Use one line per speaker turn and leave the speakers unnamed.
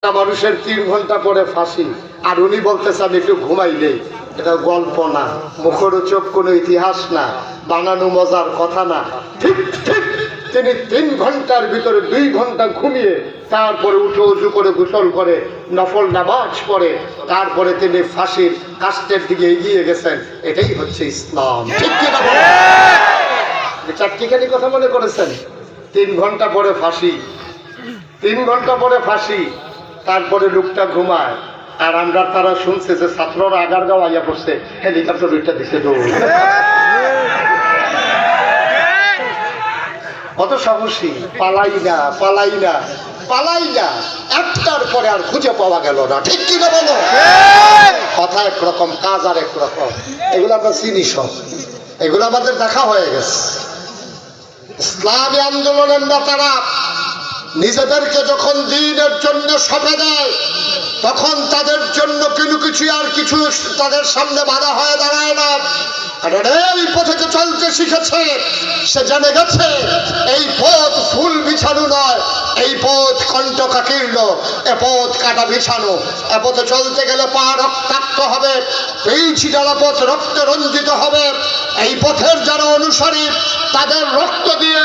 মানুষের 3 ঘন্টা পরে ফাঁসি, আর উনি বলতেছে আমি একটু ঘুমাইলেই। এটা গল্প না, মুখরোচক কোনো ইতিহাস না, বানানো মজার কথা না। ঠিক ঠিক তিনি 3 ঘন্টার ভিতরে 2 ঘন্টা ঘুমিয়ে তারপরে উঠে উজু করে গোসল করে নফল নামাজ পড়ে তারপরে তিনি ফাঁসির কাস্টের দিকে এগিয়ে গেছেন। এটাই হচ্ছে ইসলাম। ঠিক কি না? চারটিখানি কথা মনে করেছেন? 3 ঘন্টা পরে ফাঁসি, 3 ঘন্টা পরে ফাঁসি, তারপরে লোকটা ঘুমায়। আর আমরা তারা শুনছে যে ছাত্ররা আগারগাঁও আইয়া পড়ছে, হেলিকপ্টার ওইটা দিছে দৌড়। কত সাহসী! পালাই না, পালাই না, পালাই না, একটার পরে আর খুঁজে পাওয়া গেল না। ঠিক কি না বলো? কথা একরকম, কাজ আর একরকম। এগুলো আমরা চিনি সব, এগুলো আমাদের দেখা হয়ে গেছে। ইসলামী আন্দোলনের নেতারা নিজেদেরকে যখন দ্বীনের জন্য সঁপে দেয় তখন তাদের জন্য কিছু আর কিছু তাদের সামনে বাধা হয়ে দাঁড়ায় না। কারণ এই পথে যে চলতে শিখেছে সে জেনে গেছে এই পথ ফুল বিছানো নয়, এই পথ কণ্টকাকীর্ণ, এ পথ কাটা বিছানো। এ পথে চলতে গেলে পা রক্তাক্ত হবে, এই ছিটালা পথ রক্তে রঞ্জিত হবে। এই পথের যারা অনুসারী তাদের রক্ত দিয়ে